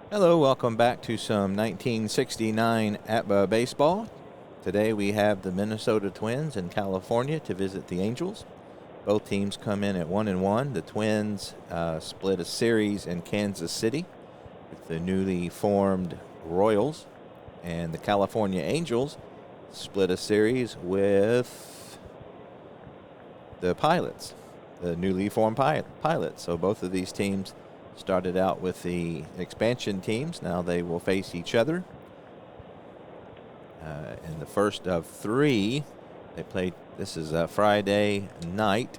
Hello, welcome back to some 1969 APBA baseball. Today we have the Minnesota Twins in California to visit the Angels. Both teams come in at 1-1. The Twins split a series in Kansas City with the newly formed Royals, and the California Angels split a series with the Pilots, the newly formed Pilots. So both of these teams started out with the expansion teams. Now they will face each other. In the first of three, they played. This is a Friday night,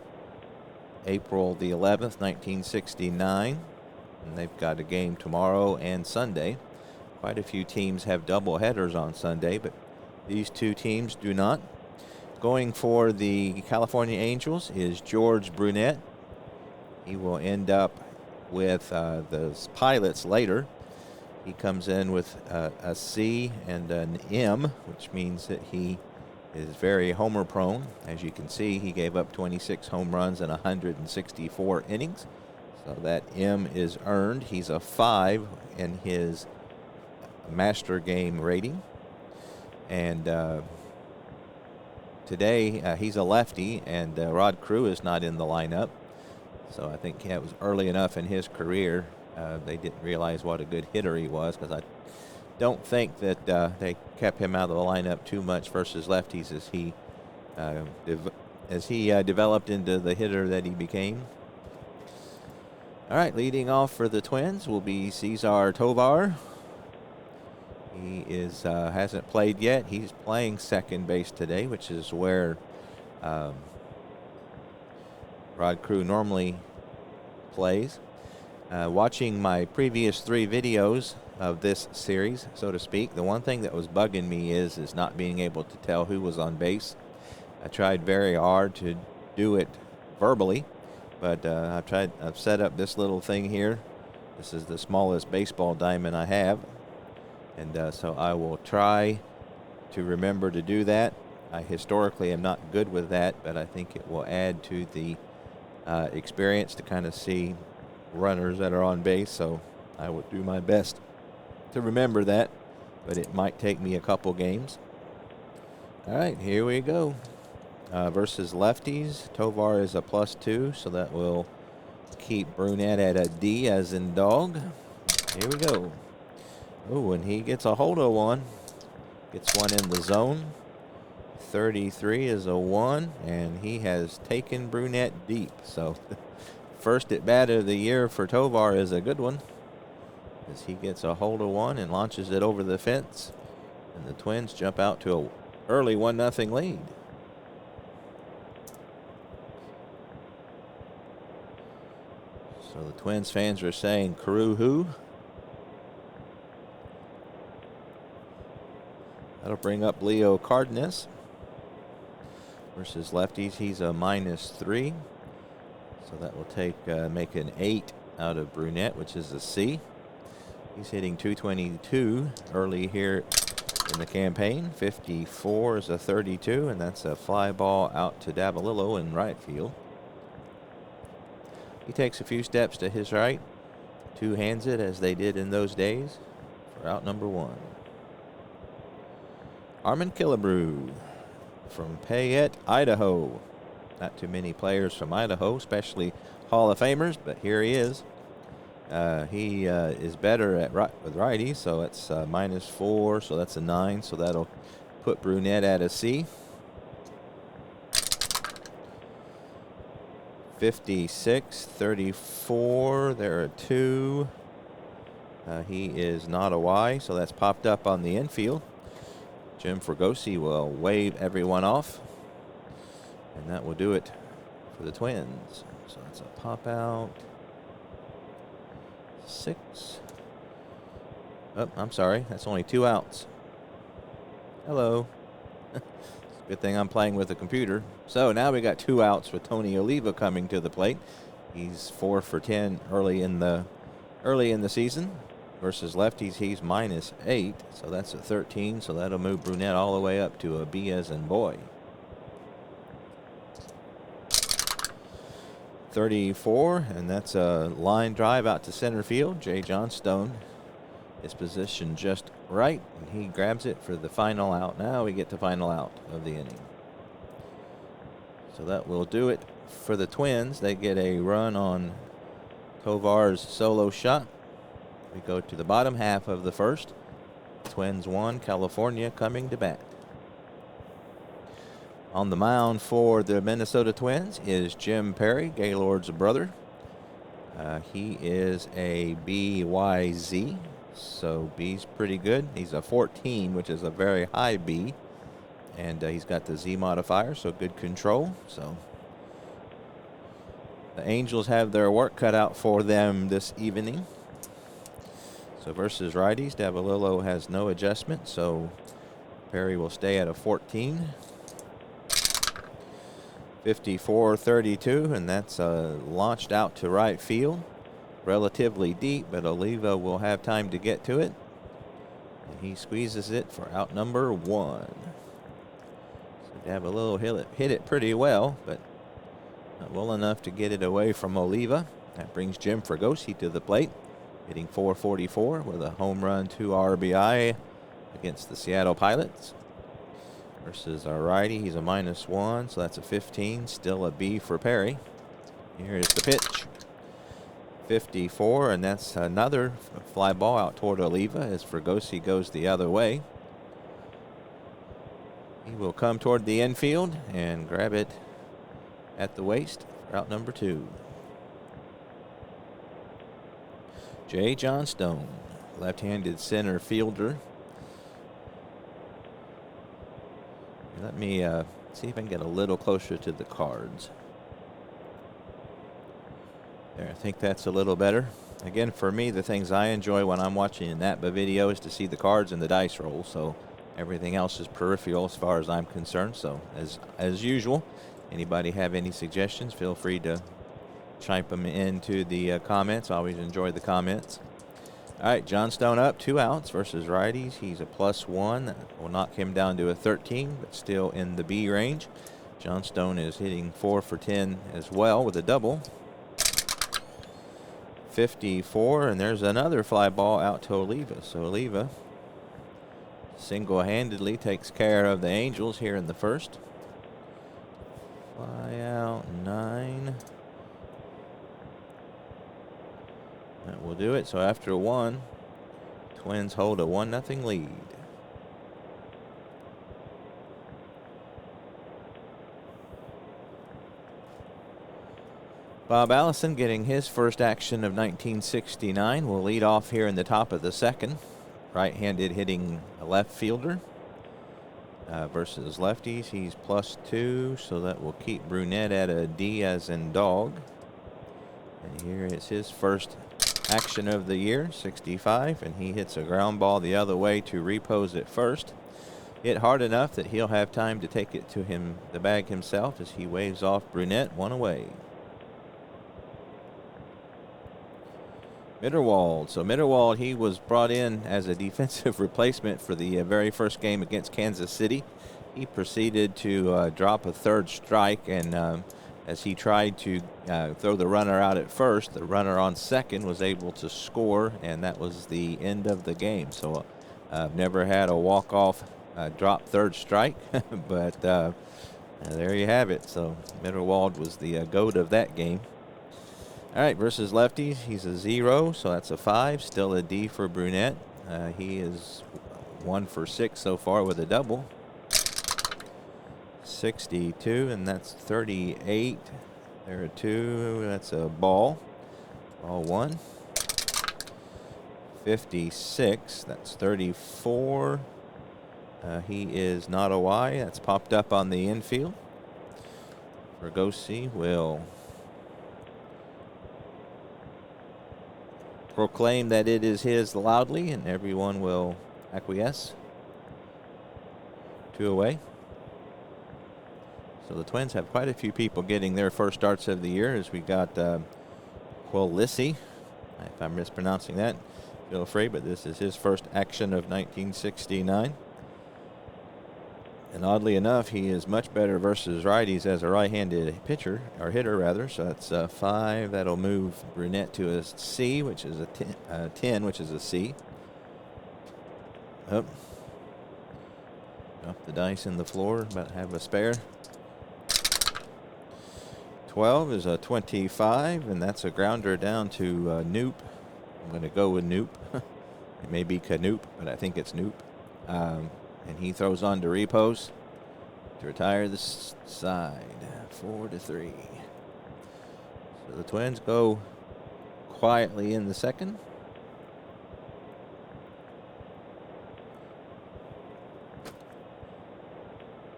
April the 11th, 1969. And they've got a game tomorrow and Sunday. Quite a few teams have double headers on Sunday, but these two teams do not. Going for the California Angels is George Brunette. He will end up with the Pilots later. He comes in with a C and an M, which means that he is very homer prone. As you can see, he gave up 26 home runs in 164 innings. So that M is earned. He's a 5 in his master game rating. And today he's a lefty, and Rod Crew is not in the lineup. So I think that was early enough in his career. They didn't realize what a good hitter he was, because I don't think that they kept him out of the lineup too much versus lefties as he developed into the hitter that he became. All right, leading off for the Twins will be Cesar Tovar. He hasn't played yet. He's playing second base today, which is where Rod Crew normally plays. Watching my previous 3 videos of this series, so to speak, the one thing that was bugging me is not being able to tell who was on base. I tried very hard to do it verbally, but I've set up this little thing here. This is the smallest baseball diamond I have, and so I will try to remember to do that. I historically am not good with that, but I think it will add to the experience to kind of see runners that are on base. So I will do my best to remember that, but it might take me a couple games. All right, here we go. Versus lefties, Tovar is a +2, so that will keep Brunette at a D as in dog. Here we go. Oh, and he gets a hold of one. Gets one in the zone. 33 is a 1, and he has taken Brunette deep. So first at bat of the year for Tovar is a good one, as he gets a hold of one and launches it over the fence, and the Twins jump out to an early 1-0 lead. So the Twins fans are saying, "Crew who?" That'll bring up Leo Cardenas. Versus lefties, he's a -3. So that will make an 8 out of Brunette, which is a C. He's hitting .222 early here in the campaign. 54 is a 32, and that's a fly ball out to Davalillo in right field. He takes a few steps to his right, two-hands it as they did in those days for out number 1. Armin Killebrew from Payette, Idaho. Not too many players from Idaho, especially Hall of Famers, but here he is. He is better with righties, so it's -4, so that's a 9, so that'll put Brunette at a C. 56, 34, there are 2. He is not a Y, so that's popped up on the infield. Jim Fregosi will wave everyone off, and that will do it for the Twins. So that's a pop out. 6. Oh, I'm sorry. That's only 2 outs. Hello. It's a good thing I'm playing with a computer. So now we got 2 outs with Tony Oliva coming to the plate. He's 4 for 10 early in the season. Versus lefties, he's -8, so that's a 13, so that'll move Brunette all the way up to a B as in boy. 34, and that's a line drive out to center field. Jay Johnstone His position just right, and he grabs it for the final out. Now we get the final out of the inning. So that will do it for the Twins. They get a run on Tovar's solo shot. We go to the bottom half of the first. Twins 1, California coming to bat. On the mound for the Minnesota Twins is Jim Perry, Gaylord's brother. He is a BYZ, so B's pretty good. He's a 14, which is a very high B. And he's got the Z modifier, so good control. So the Angels have their work cut out for them this evening. So versus righties, Davalillo has no adjustment, so Perry will stay at a 14. 54-32, and that's launched out to right field. Relatively deep, but Oliva will have time to get to it. And he squeezes it for out number 1. So Davalillo hit it pretty well, but not well enough to get it away from Oliva. That brings Jim Fregosi to the plate, hitting .444 with a home run, 2 RBI against the Seattle Pilots. Versus our righty, he's a -1, so that's a 15. Still a B for Perry. Here's the pitch. 54, and that's another fly ball out toward Oliva as Fregosi goes the other way. He will come toward the infield and grab it at the waist for out number 2. J. Johnstone, left-handed center fielder. Let me see if I can get a little closer to the cards. There, I think that's a little better. Again, for me, the things I enjoy when I'm watching an APBA video is to see the cards and the dice roll. So everything else is peripheral as far as I'm concerned. So as usual, anybody have any suggestions, feel free to chime them into the comments. I always enjoy the comments. All right, Johnstone up, 2 outs versus righties. He's a +1. That will knock him down to a 13, but still in the B range. Johnstone is hitting 4 for 10 as well with a double. 54, and there's another fly ball out to Oliva. So Oliva single-handedly takes care of the Angels here in the first. Fly out, 9. That will do it. So after 1, Twins hold a 1-0 lead. Bob Allison getting his first action of 1969 will lead off here in the top of the second. Right-handed hitting a left fielder versus lefties. He's +2, so that will keep Brunette at a D as in dog. And here is his first action of the year, 65, and he hits a ground ball the other way to repose at first. Hit hard enough that he'll have time to take it to the bag himself as he waves off Brunette, 1 away. Mitterwald. So Mitterwald, he was brought in as a defensive replacement for the very first game against Kansas City. He proceeded to drop a 3rd strike, and as he tried to throw the runner out at first, the runner on second was able to score, and that was the end of the game. So I've never had a walk-off drop 3rd strike, but there you have it. So Mitterwald was the GOAT of that game. All right, versus lefties, he's a 0, so that's a 5. Still a D for Brunette. He is 1 for 6 so far with a double. 62, and that's 38. There are 2. That's a ball. Ball 1. 56. That's 34. He is not a Y. That's popped up on the infield. Fregosi will proclaim that it is his loudly, and everyone will acquiesce. 2 away. So the Twins have quite a few people getting their first starts of the year, as we got Quillissi. If I'm mispronouncing that, feel free, but this is his first action of 1969. And oddly enough, he is much better versus righties as a right-handed pitcher, or hitter rather. So that's 5. That'll move Brunette to a C, which is a 10, which is a C. Up. Drop the dice in the floor. About to have a spare. 12 is a 25, and that's a grounder down to Noop. I'm going to go with Noop. It may be Canoop, but I think it's Noop. And he throws on to repos to retire the side. 4-3. So the Twins go quietly in the second.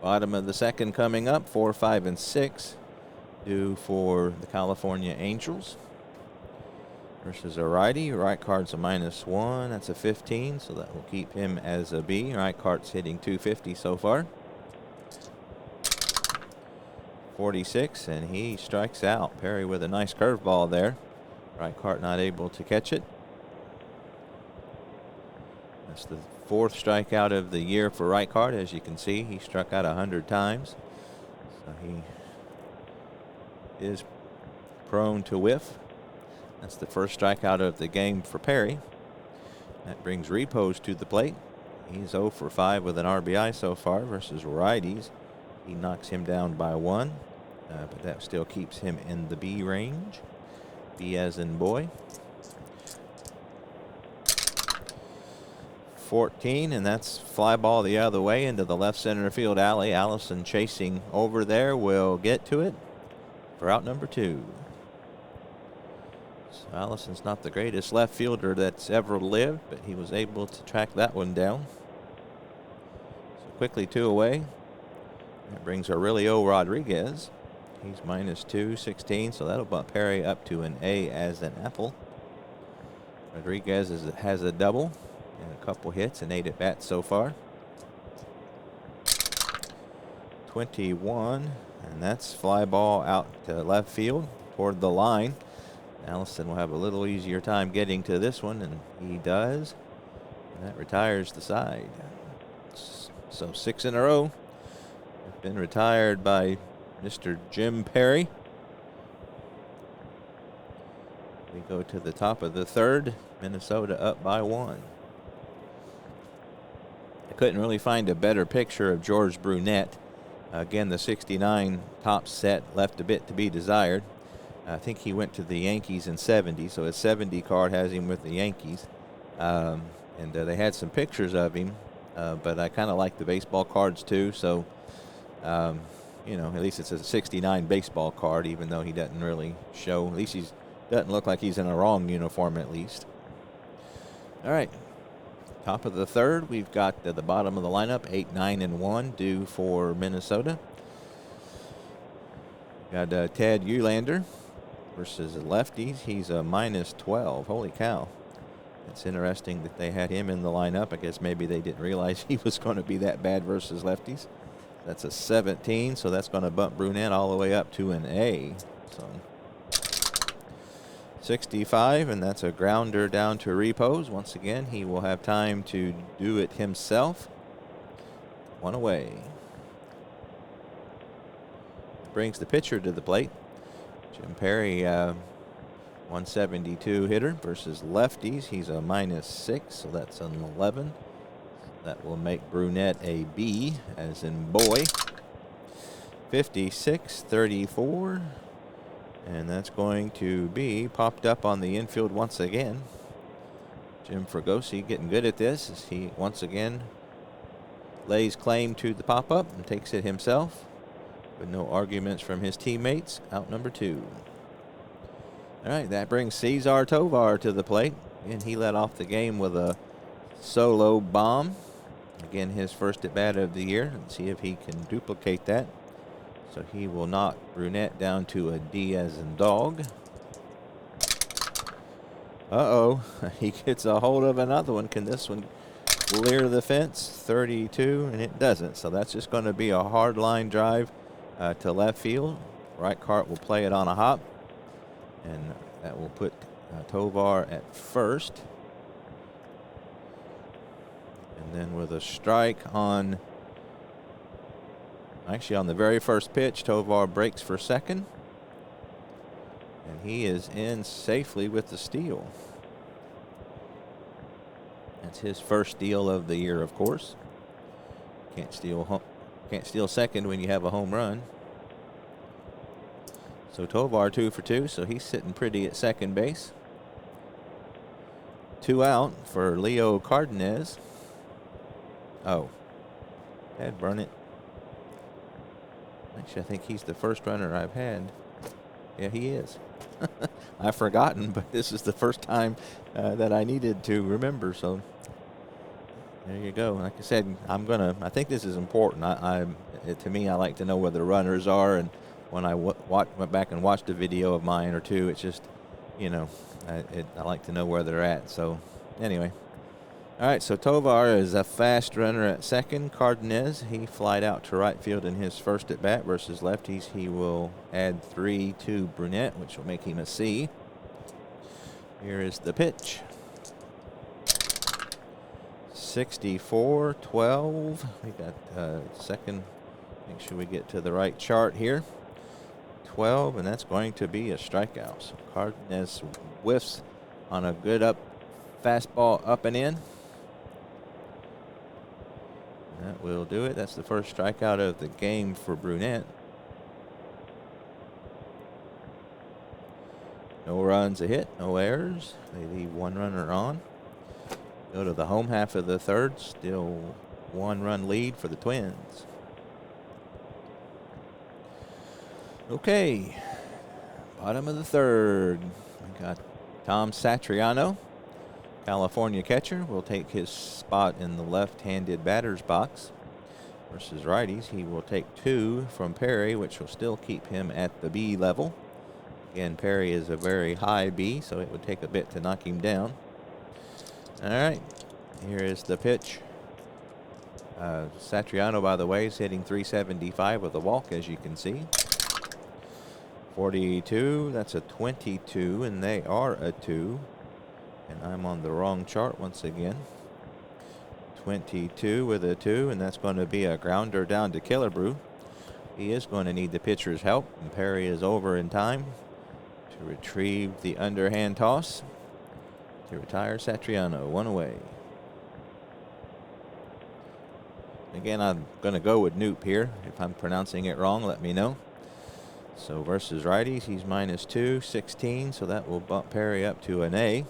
Bottom of the second coming up, 4, 5, and 6 due for the California Angels versus a righty. Right card's a -1. That's a 15, so that will keep him as a B. Right card's hitting 250 so far. 46, and he strikes out. Perry with a nice curveball there. Right card not able to catch it. That's the 4th strikeout of the year for right card. As you can see, he struck out 100 times. So he is prone to whiff. That's the 1st strikeout of the game for Perry. That brings Repos to the plate. He's 0 for 5 with an RBI so far versus righties. He knocks him down by 1, but that still keeps him in the B range. B as in boy. 14, and that's fly ball the other way into the left center field alley. Allison chasing over there will get to it for out number 2. So Allison's not the greatest left fielder that's ever lived, but he was able to track that one down. So quickly 2 away. That brings Aurelio Rodriguez. He's -2, 16, so that'll bump Perry up to an A as an apple. Rodriguez has a double and a couple hits and 8 at bats so far. 21, and that's fly ball out to left field toward the line. Allison will have a little easier time getting to this one, and he does. And that retires the side. So 6 in a row have been retired by Mr. Jim Perry. We go to the top of the 3rd. Minnesota up by 1. I couldn't really find a better picture of George Brunette. Again, the 69 top set left a bit to be desired. I think he went to the Yankees in 70, so his 70 card has him with the Yankees. And they had some pictures of him, but I kind of like the baseball cards too. So, you know, at least it's a 69 baseball card, even though he doesn't really show. At least he doesn't look like he's in a wrong uniform, at least. All right. Top of the 3rd, we've got the bottom of the lineup, 8, 9, and 1 due for Minnesota. Got Ted Eulander versus lefties. He's a -12. Holy cow. It's interesting that they had him in the lineup. I guess maybe they didn't realize he was going to be that bad versus lefties. That's a 17, so that's going to bump Brunette all the way up to an A. So 65, and that's a grounder down to Repos. Once again, he will have time to do it himself. 1 away. Brings the pitcher to the plate. Jim Perry, 172 hitter versus lefties. He's a -6, so that's an 11. That will make Brunette a B, as in boy. 56, 34. And that's going to be popped up on the infield once again. Jim Fregosi getting good at this as he once again lays claim to the pop-up and takes it himself with no arguments from his teammates. Out number 2. All right, that brings Cesar Tovar to the plate. And he led off the game with a solo bomb. Again, his first at-bat of the year. Let's see if he can duplicate that. So he will knock Brunette down to a D as in dog. Uh-oh. He gets a hold of another one. Can this one clear the fence? 32, and it doesn't. So that's just going to be a hard line drive to left field. Right cart will play it on a hop. And that will put Tovar at first. And then with a strike on... Actually, on the very first pitch, Tovar breaks for second. And he is in safely with the steal. That's his first steal of the year, of course. Can't steal second when you have a home run. So Tovar 2 for 2, so he's sitting pretty at second base. 2 out for Leo Cardenas. Oh, Dad burn it. Actually, I think he's the first runner I've had. Yeah, he is. I've forgotten, but this is the first time that I needed to remember. So there you go. Like I said, I think this is important. To me, I like to know where the runners are, and when I went back and watched a video of mine or two, it's just, I like to know where they're at. So anyway. All right, so Tovar is a fast runner at second. Cardenas, he flied out to right field in his first at bat versus lefties. He will add 3 to Brunette, which will make him a C. Here is the pitch. 64-12. We got second. Make sure we get to the right chart here. 12, and that's going to be a strikeout. So Cardenas whiffs on a good fastball up and in. That will do it. That's the first strikeout of the game for Brunette. No runs, a hit, no errors. They leave 1 runner on. Go to the home half of the third. Still 1-run lead for the Twins. Okay. Bottom of the third. We got Tom Satriano, California catcher, will take his spot in the left-handed batter's box. Versus righties, he will take 2 from Perry, which will still keep him at the B level. Again, Perry is a very high B, so it would take a bit to knock him down. All right, here is the pitch. Satriano, by the way, is hitting .375 with a walk, as you can see. 42, that's a 22, and they are a 2. And I'm on the wrong chart once again. 22 with a 2, and that's going to be a grounder down to Killebrew. He is going to need the pitcher's help, and Perry is over in time to retrieve the underhand toss to retire Satriano. 1 away. Again, I'm going to go with Noop here. If I'm pronouncing it wrong, let me know. So versus righties, he's -2, 16, so that will bump Perry up to an A.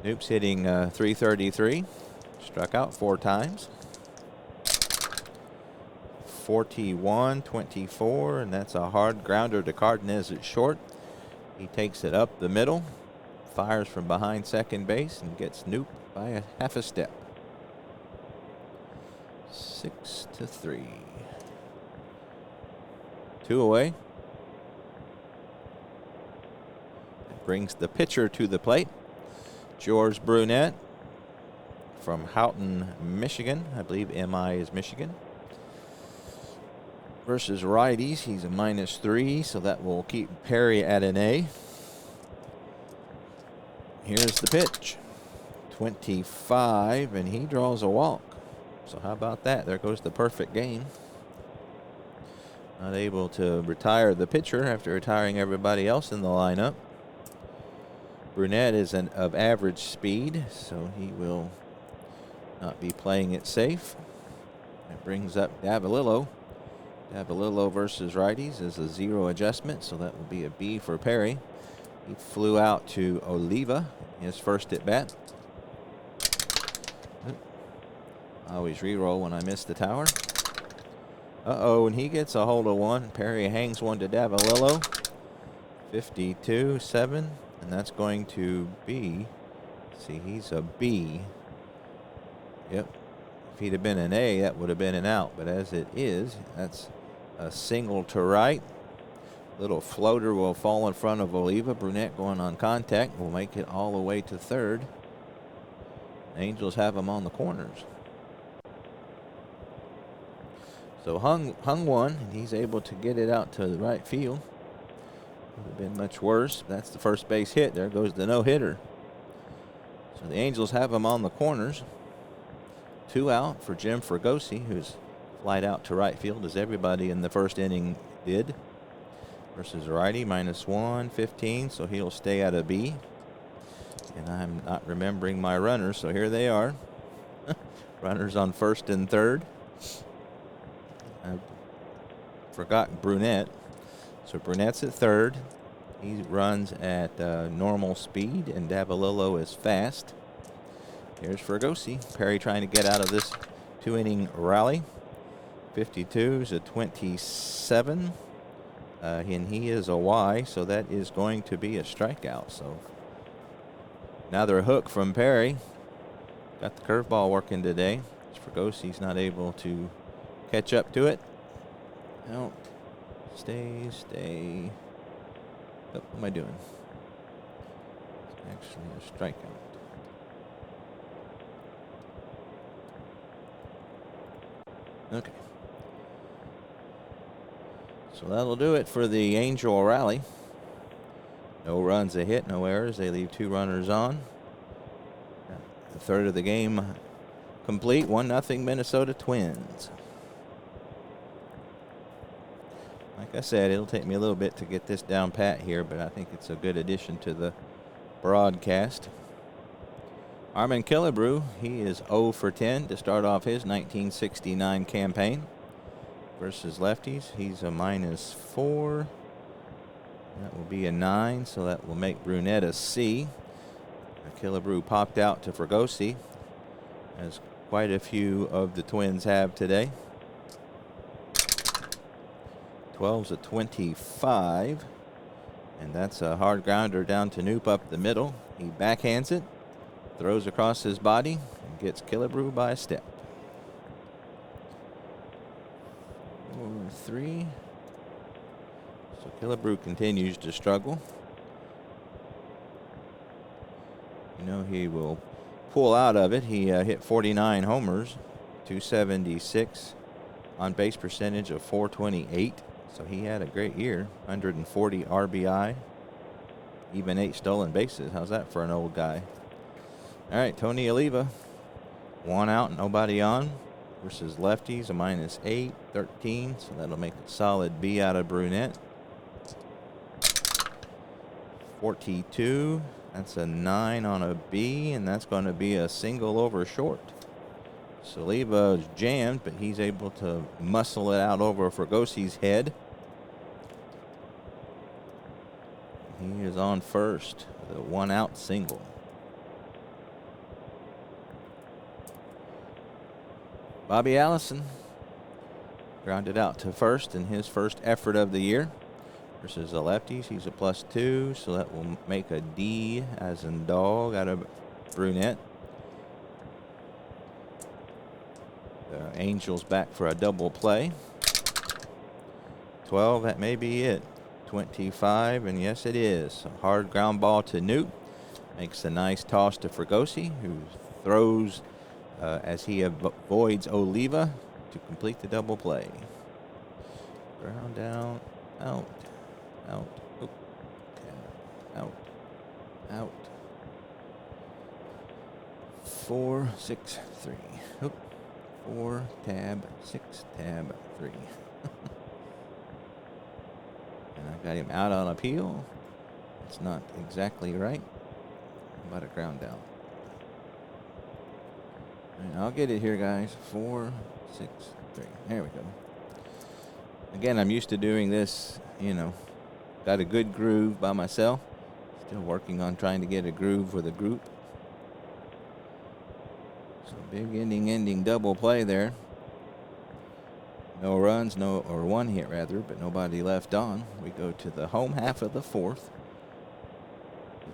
Noop's hitting .333. Struck out 4 times. 41-24, and that's a hard grounder to Cardenas at short. He takes it up the middle, fires from behind second base, and gets Noop by a half a step. 6-3. 2 away. That brings the pitcher to the plate. George Brunette from Houghton, Michigan. I believe MI is Michigan. Versus righties, he's a -3, so that will keep Perry at an A. Here's the pitch. 25, and he draws a walk. So how about that? There goes the perfect game. Not able to retire the pitcher after retiring everybody else in the lineup. Brunette is of average speed, so he will not be playing it safe. That brings up Davalillo. Davalillo versus righties is a 0 adjustment, so that will be a B for Perry. He flew out to Oliva, his first at bat. I always re-roll when I miss the tower. Uh-oh, and he gets a hold of one. Perry hangs one to Davalillo. 52-7. And that's going to be, see, he's a B. Yep. If he'd have been an A, that would have been an out. But as it is, that's a single to right. Little floater will fall in front of Oliva. Brunette going on contact will make it all the way to third. Angels have him on the corners. So hung one, and he's able to get it out to the right field. Would have been much worse. That's the first base hit. There goes the no-hitter. So the Angels have him on the corners. 2 out for Jim Fregosi, who's flied out to right field, as everybody in the first inning did. Versus righty, -1, 15, so he'll stay at a B. And I'm not remembering my runners, so here they are. Runners on first and third. I forgot Brunette. So Brunette's at third. He runs at normal speed, and Davalillo is fast. Here's Fregosi. Perry trying to get out of this 2-inning rally. 52 is a 27. And he is a Y, so that is going to be a strikeout. So another hook from Perry. Got the curveball working today. Fregosi's not able to catch up to it. Out. Stay. Oh, what am I doing? It's actually a strikeout. Okay. So that'll do it for the Angel rally. No runs, a hit, no errors. They leave 2 runners on. The third of the game complete. 1-0 Minnesota Twins. Like I said, it'll take me a little bit to get this down pat here, but I think it's a good addition to the broadcast. Armin Killebrew, he is 0 for 10 to start off his 1969 campaign. Versus lefties, he's a -4. That will be a 9, so that will make Brunette a C. Killebrew popped out to Fregosi, as quite a few of the Twins have today. 12's a 25, and that's a hard grounder down to Noop up the middle. He backhands it, throws across his body, and gets Killebrew by a step. 4-3. So Killebrew continues to struggle. You know, he will pull out of it. He hit 49 homers, 276, on base percentage of 428. So he had a great year. 140 RBI, even 8 stolen bases. How's that for an old guy? All right, Tony Oliva, 1 out, nobody on. Versus lefties, a -8, 13. So that'll make a solid B out of Brunette. 42. That's a 9 on a B, and that's going to be a single over short. Saliba is jammed, but he's able to muscle it out over Fregosi's head. He is on first with a 1-out single. Bobby Allison grounded out to first in his first effort of the year. Versus the lefties, he's a +2, so that will make a D as in dog out of Brunette. The Angels back for a double play. 12, that may be it. 25, and yes it is. A hard ground ball to Noop. Makes a nice toss to Fregosi, who throws as he avoids Oliva to complete the double play. Ground down, out. Out, oh, out. 4, 6, 3. Oh, 4, tab, 6, tab, 3. And I got him out on appeal. It's not exactly right, but a ground down. And I'll get it here, guys. 4, 6, 3. There we go. Again, I'm used to doing this, you know. Got a good groove by myself. Still working on trying to get a groove with a group. So big ending double play there. No runs, or 1 hit rather, but nobody left on. We go to the home half of the 4th.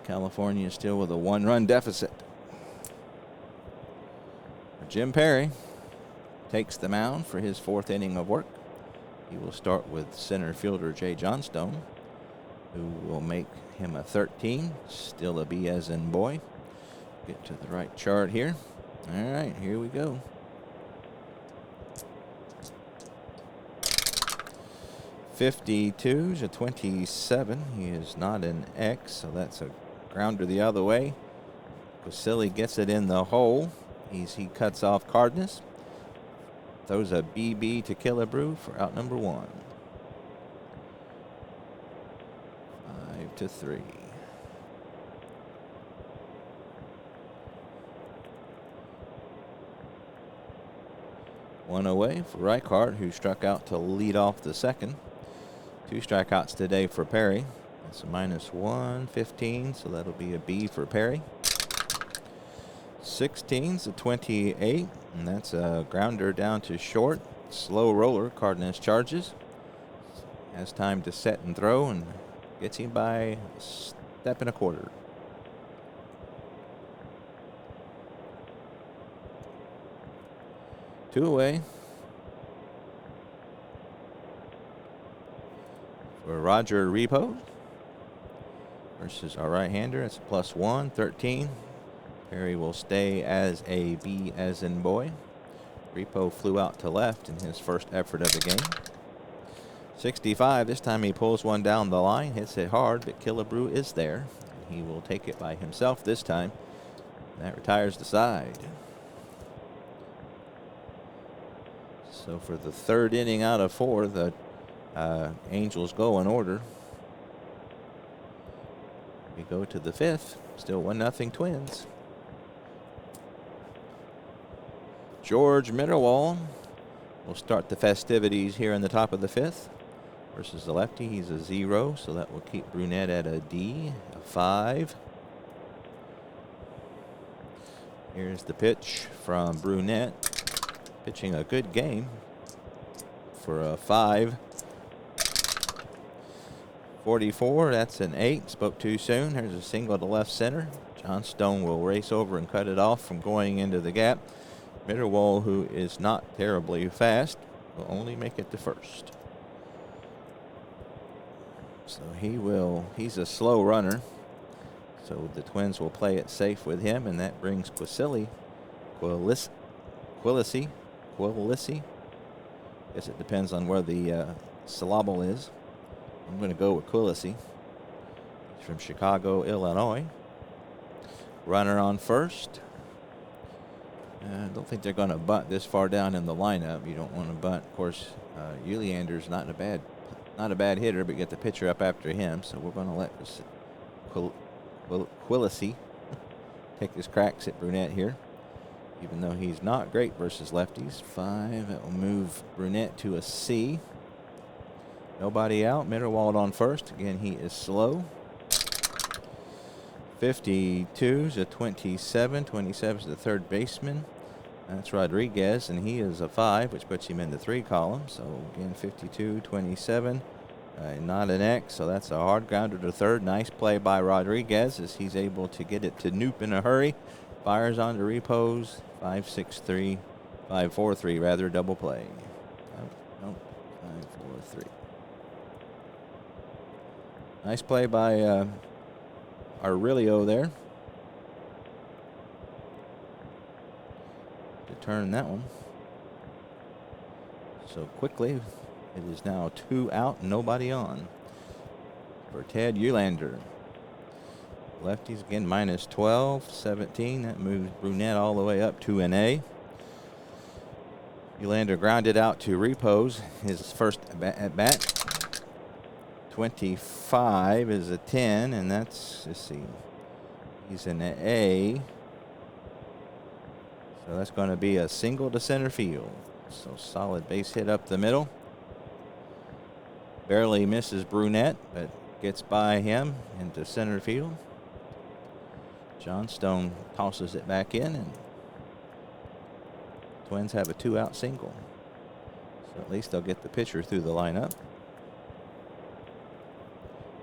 California is still with a 1-run deficit. Jim Perry takes the mound for his 4th inning of work. He will start with center fielder Jay Johnstone, who will make him a 13. Still a B as in boy. Get to the right chart here. All right, here we go. '52's a 27. He is not an X, so that's a grounder the other way. Casilli gets it in the hole. He cuts off Cardenas. Throws a BB to Killebrew for out number 1. 5-3. One away for Reichart, who struck out to lead off the second. 2 strikeouts today for Perry. That's a -115, so that'll be a B for Perry. 16's a 28, and that's a grounder down to short. Slow roller. Cardenas charges. Has time to set and throw, and gets him by a step and a quarter. Two away for Roger Repo versus our right-hander. It's a +1, 13. Perry will stay as a B as in boy. Repo flew out to left in his first effort of the game. 65. This time he pulls one down the line, hits it hard, but Killebrew is there. He will take it by himself this time. That retires the side. So for the 3rd inning out of 4, the Angels go in order. We go to the 5th. Still 1-0 Twins. George Mitterwald will start the festivities here in the top of the 5th. Versus the lefty, he's a 0, so that will keep Brunette at a D, a 5. Here's the pitch from Brunette. Pitching a good game for a 5. 44, that's an 8. Spoke too soon. There's a single to left center. John Stone will race over and cut it off from going into the gap. Mitterwald, who is not terribly fast, will only make it to first. So he's a slow runner. So the Twins will play it safe with him, and that brings Quilisi. Guess it depends on where the syllable is. I'm going to go with Quilisi. He's from Chicago, Illinois. Runner on first. I don't think they're going to bunt this far down in the lineup. You don't want to bunt. Of course, Ulander's not a bad hitter, but get the pitcher up after him. So we're going to let Quilisi take his cracks at Brunette here, even though he's not great versus lefties. 5. That will move Brunette to a C. Nobody out. Mitterwald on first. Again, he is slow. 52's a 27. 27's the 3rd baseman. That's Rodriguez, and he is a 5, which puts him in the 3 column. So again, 52, 27. Not an X, so that's a hard grounder to 3rd. Nice play by Rodriguez as he's able to get it to Noop in a hurry. Fires on to Repose. 5-6-3, 5-4-3 rather, double play. Nope, 5-4-3. Nice play by Aurelio there to turn that one. So quickly, it is now 2 out, nobody on for Ted Ulander. Lefties again -12, 17. That moves Brunette all the way up to an A. Ulander grounded out to Repose, his first at bat. 25 is a 10, and that's, let's see, he's an A. So that's going to be a single to center field. So solid base hit up the middle. Barely misses Brunette, but gets by him into center field. John Stone tosses it back in, and Twins have a 2-out single. So at least they'll get the pitcher through the lineup.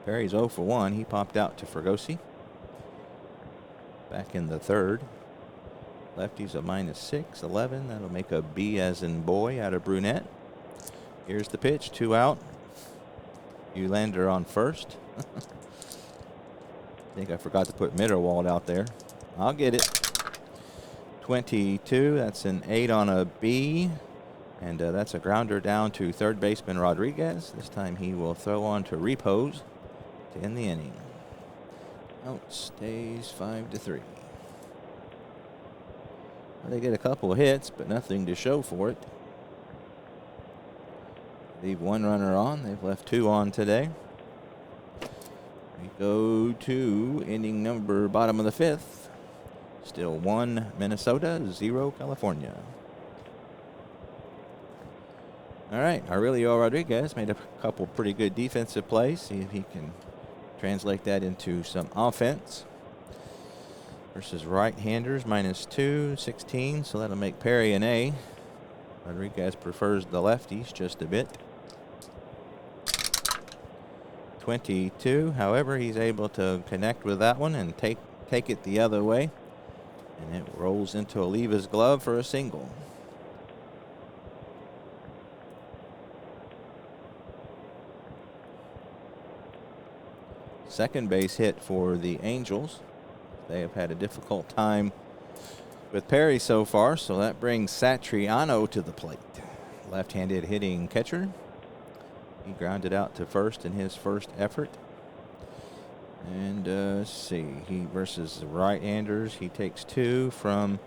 Perry's 0 for 1. He popped out to Fregosi. Back in the 3rd. Lefty's a -6, 11. That'll make a B as in boy out of Brunette. Here's the pitch, 2 out. Ulander on first. I think I forgot to put Mitterwald out there. I'll get it. 22, that's an 8 on a B. And that's a grounder down to 3rd baseman Rodriguez. This time he will throw on to Repose to end the inning. Out stays 5-3. Well, they get a couple of hits, but nothing to show for it. Leave 1 runner on. They've left 2 on today. We go to inning number bottom of the 5th. Still 1 Minnesota, 0 California. All right, Aurelio Rodriguez made a couple pretty good defensive plays. See if he can translate that into some offense. Versus right-handers, -2, 16, so that'll make Perry an A. Rodriguez prefers the lefties just a bit. 22, however, he's able to connect with that one and take it the other way. And it rolls into Oliva's glove for a single. Second base hit for the Angels. They have had a difficult time with Perry so far, so that brings Satriano to the plate. Left-handed hitting catcher. He grounded out to first in his first effort. And let's see, he versus the right-handers, he takes 2 from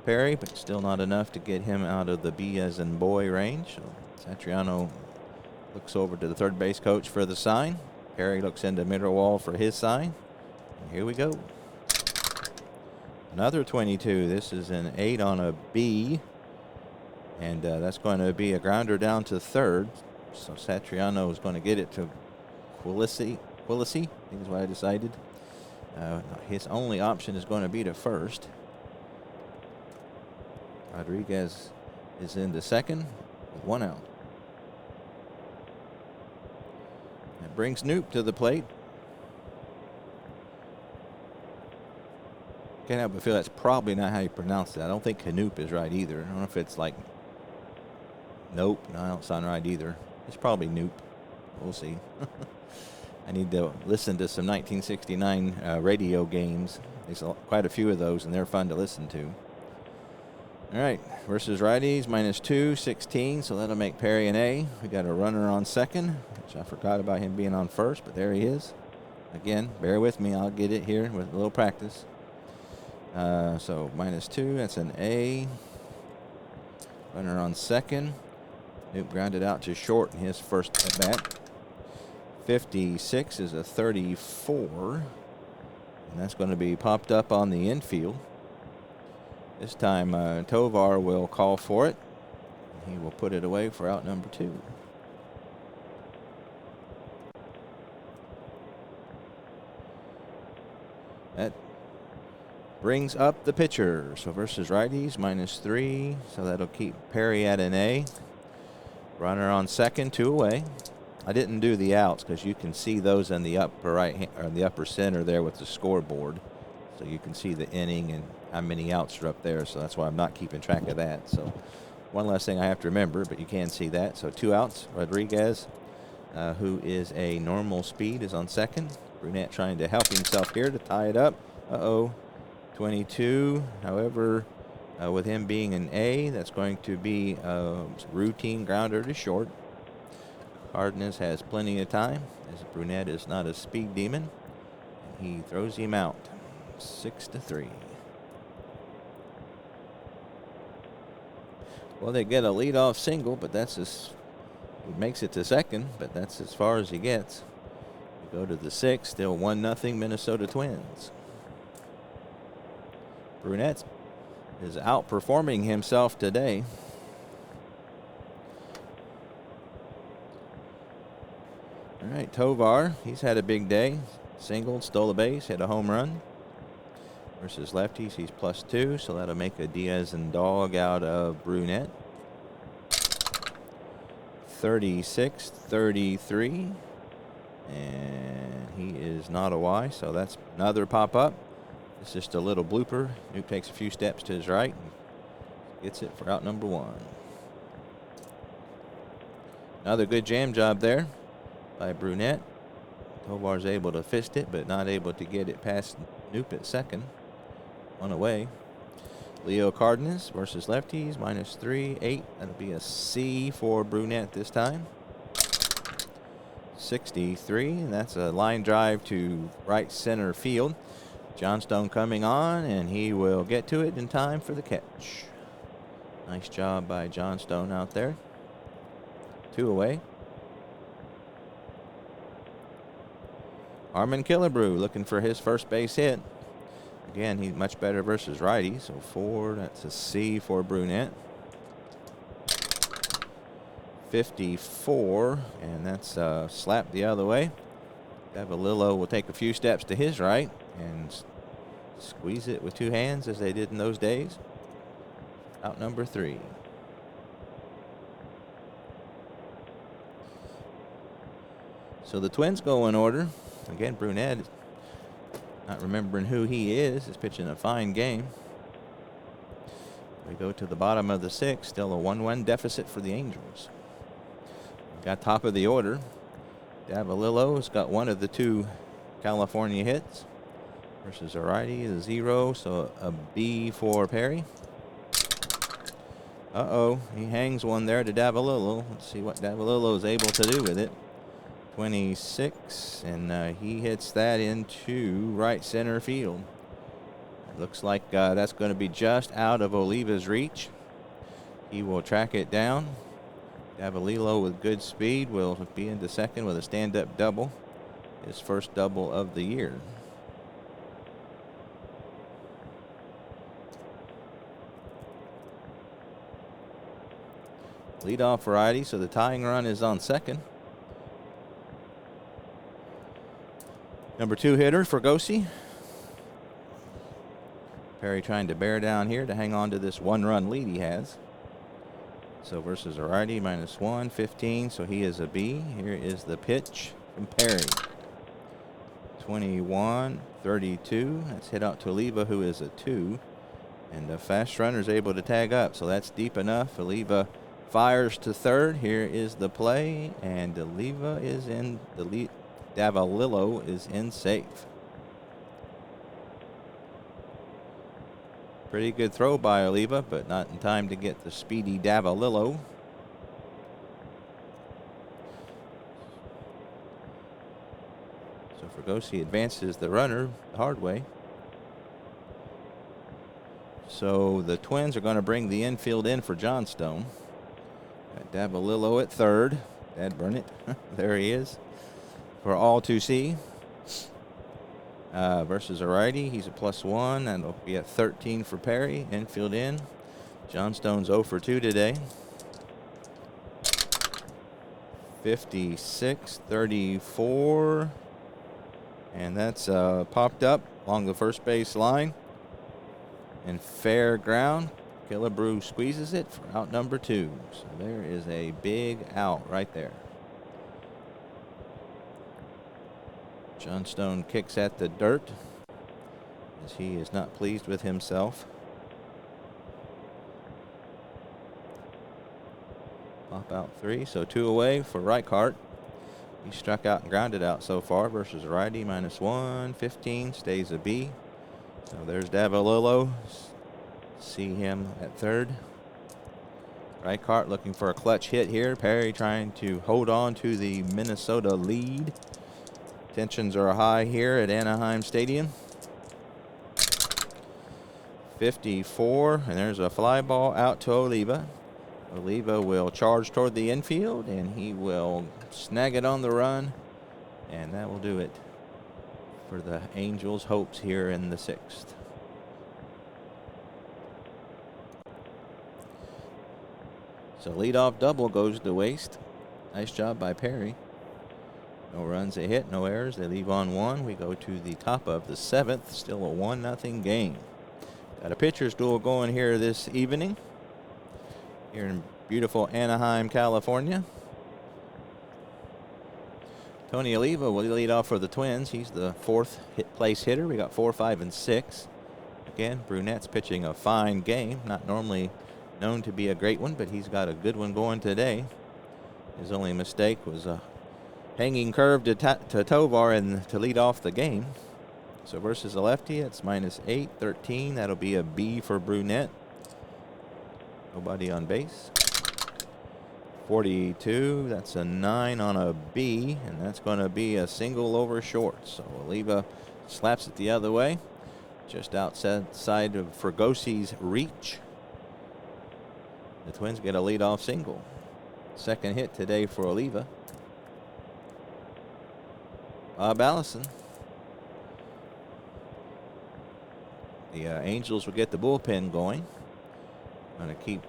Perry, but still not enough to get him out of the B as in boy range. So Satriano looks over to the third base coach for the sign. Perry looks into middle wall for his sign. And here we go. Another 22. This is an 8 on a B. And that's going to be a grounder down to third. So Satriano is going to get it to Quillisi, I think is what I decided. His only option is going to be to first. Rodriguez is into second with 1 out. That brings Knoop to the plate. Can't help but feel that's probably not how you pronounce that. I don't think Knoop is right either. I don't know if it's like Nope. No, I don't sound right either. It's probably Knoop. We'll see. I need to listen to some 1969 radio games. There's quite a few of those, and they're fun to listen to. All right, versus righties, -2, 16, so that'll make Perry an A. We got a runner on second, which I forgot about him being on first, but there he is. Again, bear with me. I'll get it here with a little practice. So -2, that's an A. Runner on second. Knoop grounded out to short in his first at bat. 56 is a 34, and that's going to be popped up on the infield. This time Tovar will call for it. He will put it away for out number 2. That brings up the pitcher. So versus righties, -3, so that'll keep Perry at an A. Runner on second, 2 away. I didn't do the outs because you can see those in the upper right hand, or the upper center there with the scoreboard, so you can see the inning and how many outs are up there. So that's why I'm not keeping track of that. So one last thing I have to remember, but you can see that. So 2 outs. Rodriguez, who is a normal speed, is on second. Brunette trying to help himself here to tie it up. 22. However, with him being an A, that's going to be a routine grounder to short. Cardenas has plenty of time, as Brunette is not a speed demon. And he throws him out. 6-3. Well, they get a leadoff single, but that's he makes it to second, but that's as far as he gets. We go to the 6th, still 1-0 Minnesota Twins. Brunette is outperforming himself today. All right, Tovar, he's had a big day. Singled, stole a base, hit a home run. Versus lefties, he's +2, so that'll make a Diaz and dog out of Brunette. 36, 33. And he is not a Y, so that's another pop-up. It's just a little blooper. Knoop takes a few steps to his right and gets it for out number 1. Another good jam job there by Brunette. Tovar's able to fist it, but not able to get it past Knoop at second. 1 away. Leo Cardenas versus lefties, -3, 8. That'll be a C for Brunette this time. 63, and that's a line drive to right center field. Johnstone coming on, and he will get to it in time for the catch. Nice job by Johnstone out there. 2 away. Armin Killebrew looking for his first base hit. Again, he's much better versus righty, so 4, that's a C for Brunette. 54, and that's slapped the other way. Davalillo will take a few steps to his right and squeeze it with two hands as they did in those days. Out number 3. So the Twins go in order. Again, Brunette, not remembering who he is pitching a fine game. We go to the bottom of the 6th, still a 1-1 deficit for the Angels. Got top of the order. Davalillo's got one of the 2 California hits versus a righty, the 0, so a B for Perry. He hangs one there to Davalillo. Let's see what Davalillo is able to do with it. 26, and he hits that into right center field. It looks like that's going to be just out of Oliva's reach. He will track it down. Davalillo with good speed will be into second with a stand-up double. His first double of the year. Leadoff variety, so the tying run is on second. Number 2 hitter for Gosi. Perry trying to bear down here to hang on to this 1-run lead he has. So versus a righty, -1, 15, so he is a B. Here is the pitch from Perry. 21, 32. That's hit out to Oliva, who is a 2. And the fast runner is able to tag up, so that's deep enough. Oliva fires to third. Here is the play, and Oliva is in the lead. Davalillo is in safe. Pretty good throw by Oliva, but not in time to get the speedy Davalillo. So Fregosi advances the runner the hard way. So the Twins are going to bring the infield in for Johnstone. Got Davalillo at third. Dad burn it. There he is. For all to see. Versus a righty, he's a +1, and it'll be at 13 for Perry. Infield in. Johnstone's 0 for 2 today. 56, 34, and that's popped up along the first base line. And fair ground. Killebrew squeezes it for out number 2. So there is a big out right there. Johnstone kicks at the dirt as he is not pleased with himself. Pop out 3, so 2 away for Reichart. He struck out and grounded out so far versus righty, -1, 15, stays a B. So there's Davalillo. See him at third. Reichart looking for a clutch hit here. Perry trying to hold on to the Minnesota lead. Tensions are high here at Anaheim Stadium. 54, and there's a fly ball out to Oliva. Oliva will charge toward the infield, and he will snag it on the run, and that will do it for the Angels' hopes here in the 6th. So leadoff double goes to waste. Nice job by Perry. No runs, a hit, no errors. They leave on 1. We go to the top of the 7th. Still a 1-0 game. Got a pitcher's duel going here this evening. Here in beautiful Anaheim, California. Tony Oliva will lead off for the Twins. He's the 4th place hitter. We got 4, 5, and 6. Again, Brunette's pitching a fine game. Not normally known to be a great one, but he's got a good one going today. His only mistake was a hanging curve to Tovar and to lead off the game. So versus a lefty, it's -8, 13. That'll be a B for Brunette. Nobody on base. 42, that's a 9 on a B, and that's going to be a single over short. So Oliva slaps it the other way, just outside of Fregosi's reach. The Twins get a leadoff single. Second hit today for Oliva. Bob Allison. The Angels will get the bullpen going. Going to keep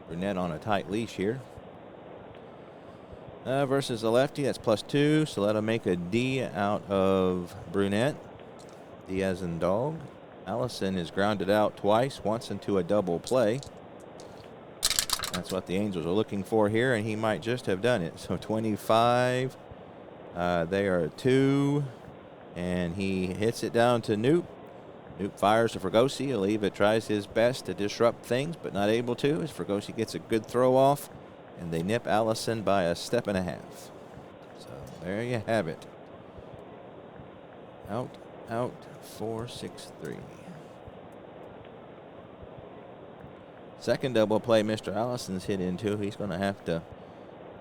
Brunette on a tight leash here. Versus a lefty, that's +2, so that'll make a D out of Brunette. D as in dog. Allison is grounded out twice, once into a double play. That's what the Angels are looking for here, and he might just have done it. So 25, they are at 2, and he hits it down to Noop. Noop fires to Fregosi. Oliva tries his best to disrupt things, but not able to, as Fregosi gets a good throw off, and they nip Allison by a step and a half. So there you have it. Out, 4-6-3. Second double play Mr. Allison's hit into. He's going to have to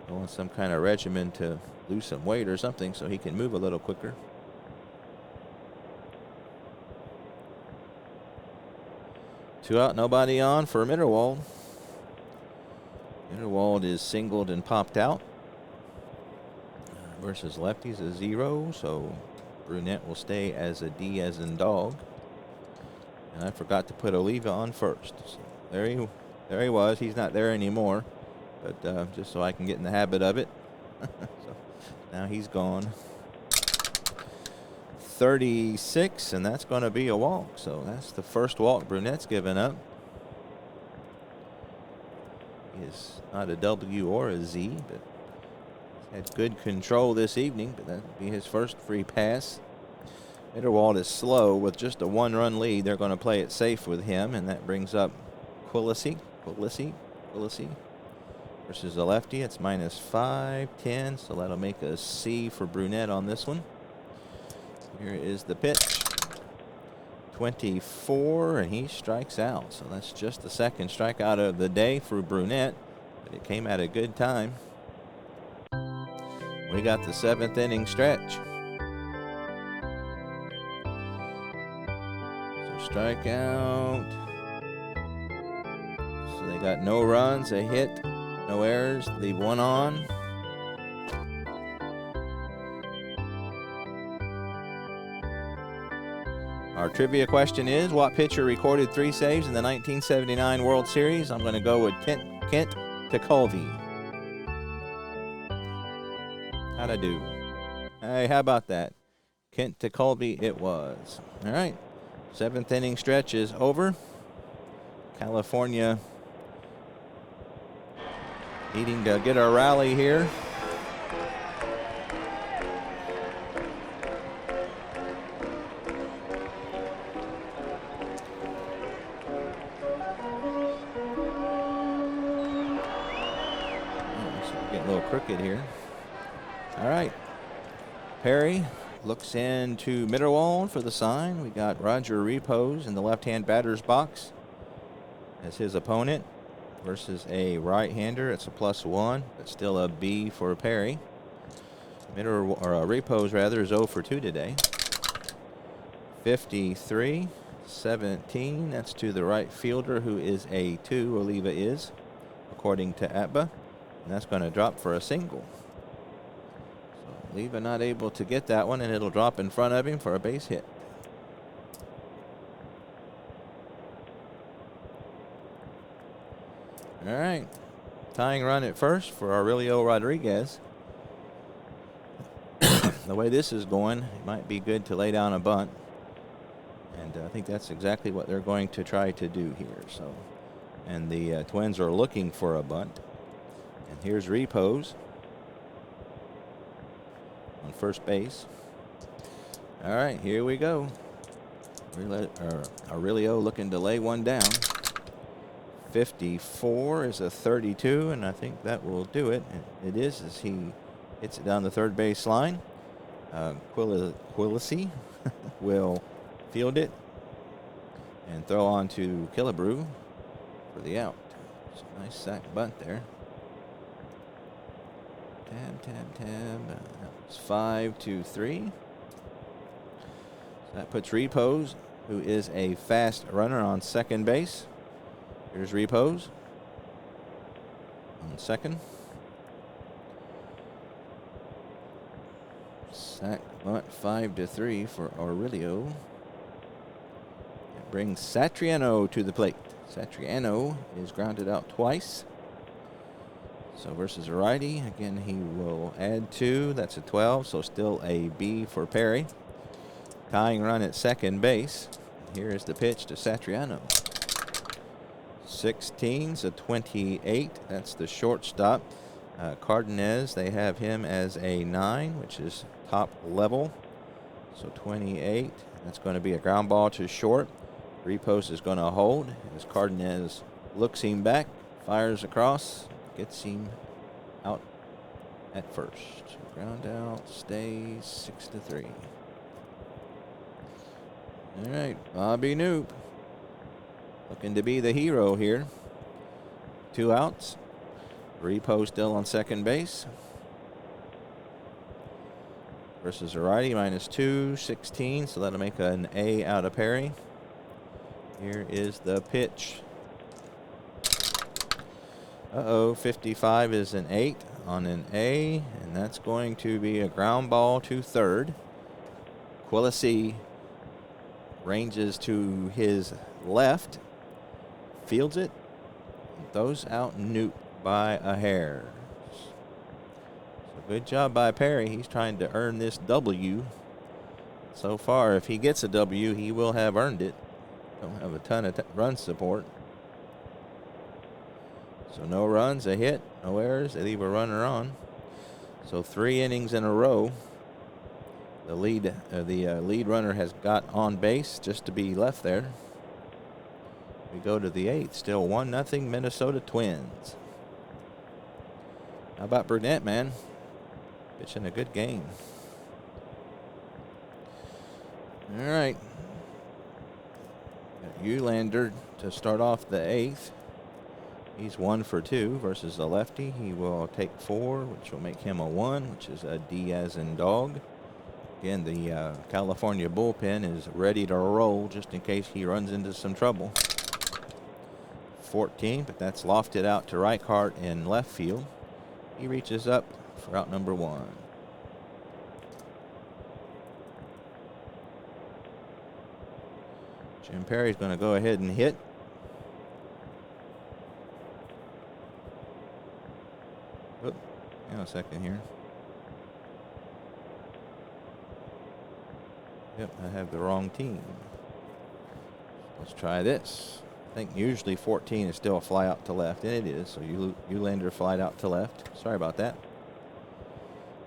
go on some kind of regimen to lose some weight or something so he can move a little quicker. Two out, nobody on for Mitterwald. Mitterwald is singled and popped out. Versus lefties a 0, so Brunette will stay as a D as in dog. And I forgot to put Oliva on first. So there he was. He's not there anymore, but just so I can get in the habit of it. So now he's gone. 36, and that's going to be a walk. So that's the first walk Brunette's given up. He is not a W or a Z, but he's had good control this evening, but that'd be his first free pass. Mitterwald is slow with just a 1-run lead. They're going to play it safe with him, and that brings up Quillisi versus a lefty. It's -5, 10, so that'll make a C for Brunette on this one. Here is the pitch. 24, and he strikes out. So that's just the second strikeout of the day for Brunette, but it came at a good time. We got the 7th inning stretch. So strikeout. So they got no runs, a hit, no errors, leave one on. Our trivia question is, what pitcher recorded 3 saves in the 1979 World Series? I'm going to go with Kent Tekulve. How'd I do? Hey, how about that? Kent Tekulve it was. All right. 7th inning stretch is over. California needing to get a rally here. Crooked here. All right. Perry looks into Mitterwald for the sign. We got Roger Repose in the left-hand batter's box as his opponent versus a right-hander. It's a +1, but still a B for Perry. Repose rather is 0 for 2 today. 53, 17. That's to the right fielder, who is a 2. Oliva is, according to APBA. And that's going to drop for a single. So Oliva not able to get that one, and it'll drop in front of him for a base hit. All right. Tying run at first for Aurelio Rodriguez. The way this is going, it might be good to lay down a bunt. And I think that's exactly what they're going to try to do here. So, and the Twins are looking for a bunt. And here's Repose on first base. All right, here we go. Aurelio looking to lay one down. 54 is a 32, and I think that will do it. And it is, as he hits it down the third base line. Quillisi will field it and throw on to Killebrew for the out. So nice sack bunt there. That was 5-3. So that puts Repose, who is a fast runner, on second base. Here's Repose on second. Sack bunt 5-3 for Aurelio. That brings Satriano to the plate. Satriano is grounded out twice. So versus a righty, again, he will add 2. That's a 12, so still a B for Perry. Tying run at second base. Here is the pitch to Satriano. 16's a 28. That's the shortstop. Cardenas, they have him as a 9, which is top level. So 28. That's going to be a ground ball to short. Repos is going to hold as Cardenas looks him back, fires across, gets him out at first. Ground out, stays 6-3. All right, Bobby Knoop looking to be the hero here. 2 outs. Repo still on second base. Versus a righty, -2, 16, so that'll make an A out of Perry. Here is the pitch. 55 is an 8 on an A, and that's going to be a ground ball to third. Quillisi ranges to his left, fields it, and throws out Knoop by a hair. So good job by Perry. He's trying to earn this W. So far, if he gets a W, he will have earned it. Don't have a ton of run support. So no runs, a hit, no errors. They leave a runner on. So 3 innings in a row. The lead runner has got on base just to be left there. We go to the 8th. Still 1-0 Minnesota Twins. How about Burnett, man? Pitching a good game. All right. Got Eulander to start off the 8th. He's 1 for 2 versus the lefty. He will take 4, which will make him a 1, which is a D as in dog. Again, the California bullpen is ready to roll just in case he runs into some trouble. 14, but that's lofted out to Reichart in left field. He reaches up for out number 1. Jim Perry's going to go ahead and hit. Oop, hang on a second here. Yep, I have the wrong team. Let's try this. I think usually 14 is still a fly out to left, and it is. So Eulander flied out to left. Sorry about that.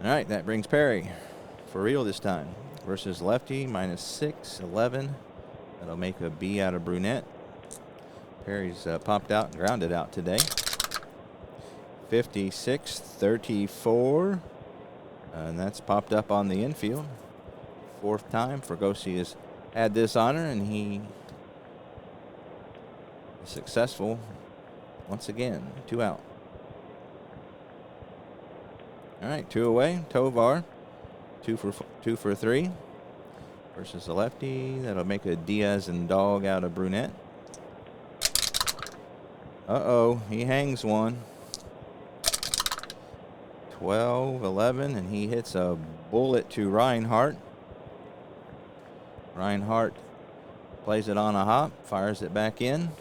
All right, that brings Perry for real this time. Versus lefty, -6, 11. That'll make a B out of Brunette. Perry's popped out and grounded out today. 56, 34. And that's popped up on the infield. 4th time Fregosi has had this honor, and he is successful once again. 2 out. All right, 2 away. Tovar, 2 for 3 versus the lefty. That'll make a Diaz and dog out of Brunette. He hangs one. 12, 11, and he hits a bullet to Reinhardt. Reinhardt plays it on a hop, fires it back in.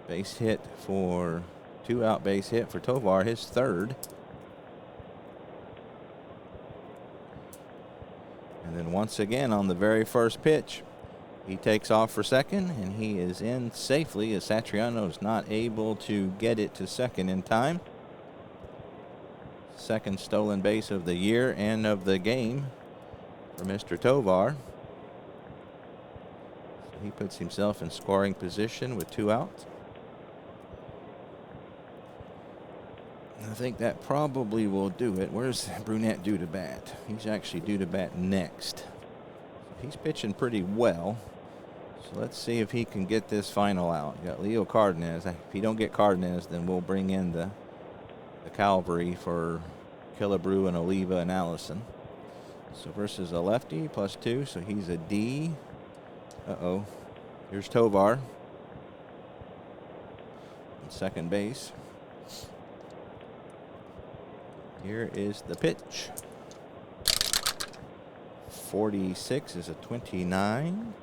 Base hit for 2 out base hit for Tovar, his 3rd. And then once again on the very first pitch, he takes off for second, and he is in safely as Satriano is not able to get it to second in time. 2nd stolen base of the year and of the game for Mr. Tovar. So he puts himself in scoring position with 2 outs. I think that probably will do it. Where's Brunette due to bat? He's actually due to bat next. He's pitching pretty well. So let's see if he can get this final out. You got Leo Cardenas. If he don't get Cardenas, then we'll bring in the cavalry for Killebrew and Oliva and Allison. So versus a lefty, +2, so he's a D. Here's Tovar on second base. Here is the pitch. 46 is a 29.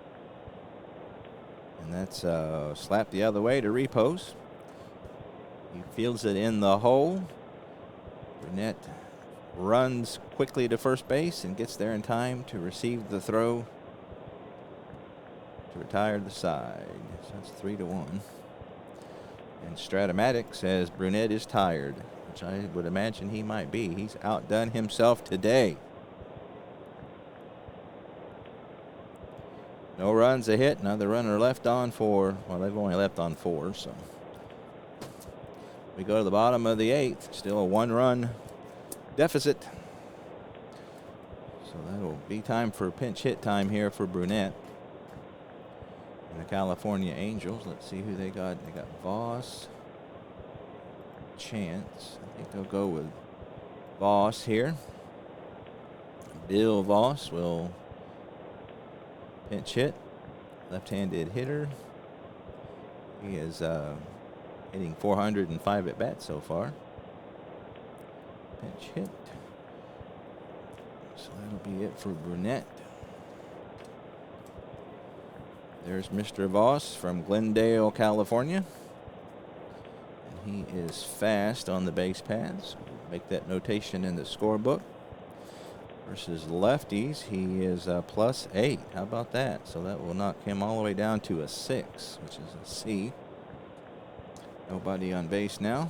And that's slap the other way to Repos. He fields it in the hole. Brunette runs quickly to first base and gets there in time to receive the throw to retire the side. So that's 3-1. And Stratomatic says Brunette is tired, which I would imagine he might be. He's outdone himself today. No runs, a hit, another runner left on for, well, they've only left on 4, so. We go to the bottom of the 8th, still a 1-run deficit. So that'll be time for pinch hit time here for Brunette and the California Angels. Let's see who they got. They got Voss, Chance. I think they'll go with Voss here. Bill Voss will pinch hit, left-handed hitter. He is hitting 405 at bat so far. Pinch hit. So that'll be it for Brunette. There's Mr. Voss from Glendale, California. And he is fast on the base paths. We'll make that notation in the scorebook. Versus lefties, he is +8. How about that? So that will knock him all the way down to a 6, which is a C. Nobody on base now.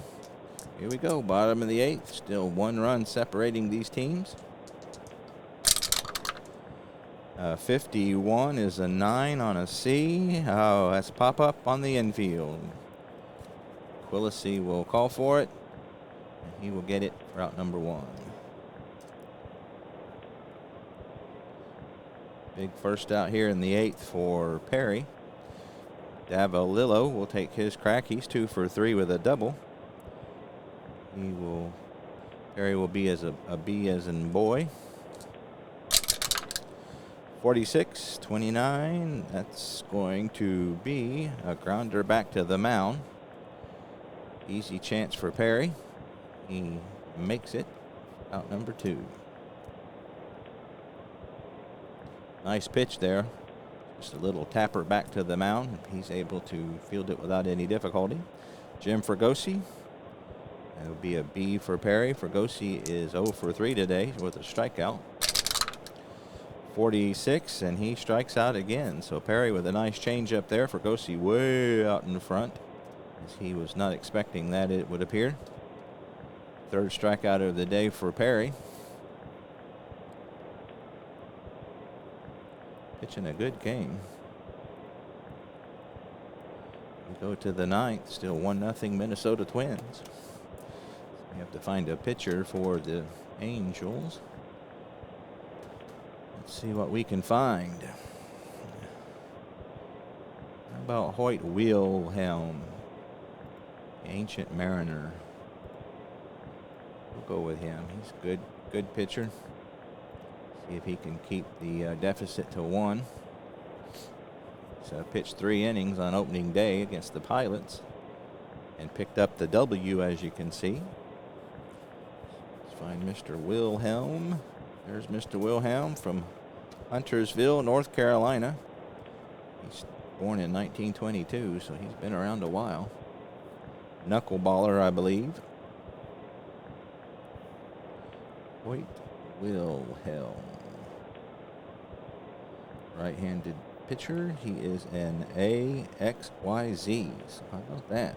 Here we go, bottom of the 8th. Still 1 run separating these teams. 51 is a 9 on a C. Oh, that's pop up on the infield. Quillisi will call for it. And he will get it for out number 1. Big first out here in the 8th for Perry. Davalillo will take his crack. He's 2 for 3 with a double. Perry will be as a B as in boy. 46, 29. That's going to be a grounder back to the mound. Easy chance for Perry. He makes it out number 2. Nice pitch there. Just a little tapper back to the mound. He's able to field it without any difficulty. Jim Fregosi. That'll be a B for Perry. Fregosi is 0 for 3 today with a strikeout. 46, and he strikes out again. So Perry with a nice change up there. Fregosi way out in front, as he was not expecting that, it would appear. 3rd strikeout of the day for Perry. Pitching a good game. We go to the 9th, still 1-0 Minnesota Twins. We have to find a pitcher for the Angels. Let's see what we can find. How about Hoyt Wilhelm, the Ancient Mariner? We'll go with him. He's good pitcher. See if he can keep the deficit to 1. So pitched 3 innings on opening day against the Pilots and picked up the W, as you can see. Let's find Mr. Wilhelm. There's Mr. Wilhelm from Huntersville, North Carolina. He's born in 1922, so he's been around a while. Knuckleballer, I believe. Hoyt Wilhelm. Right-handed pitcher. He is an AXYZ. So how about that?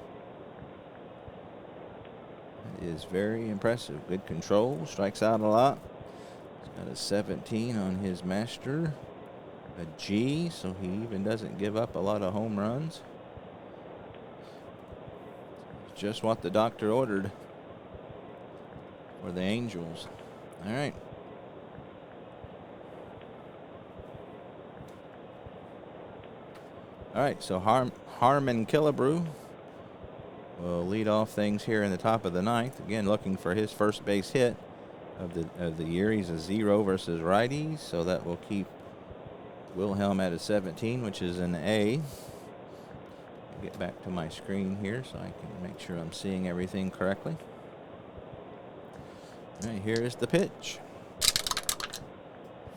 That is very impressive. Good control. Strikes out a lot. He's got a 17 on his master. A G, so he even doesn't give up a lot of home runs. It's just what the doctor ordered for the Angels. All right. All right, so Harmon Killebrew will lead off things here in the top of the 9th. Again, looking for his first base hit of the year. He's a 0 versus righties, so that will keep Wilhelm at a 17, which is an A. I'll get back to my screen here so I can make sure I'm seeing everything correctly. All right, here is the pitch.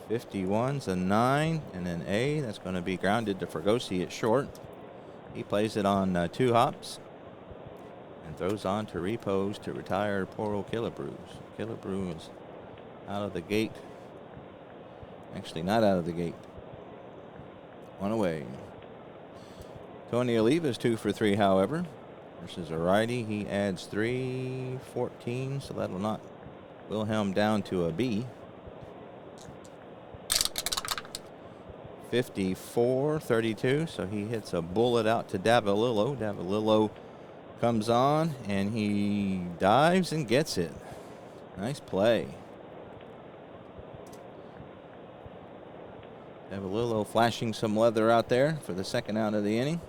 51's a 9 and an A. That's going to be grounded to Fregosi at short. He plays it on 2 hops. and throws on to repose to retire poor old Killebrew. Killebrew is out of the gate. Actually, not out of the gate. One away. Tony Oliva's 2 for 3, however. Versus a righty. He adds 3, 14, so that'll knock Wilhelm down to a B. 54, 32, so he hits a bullet out to Davalillo. Davalillo comes on, and he dives and gets it. Nice play. Davalillo flashing some leather out there for the second out of the inning.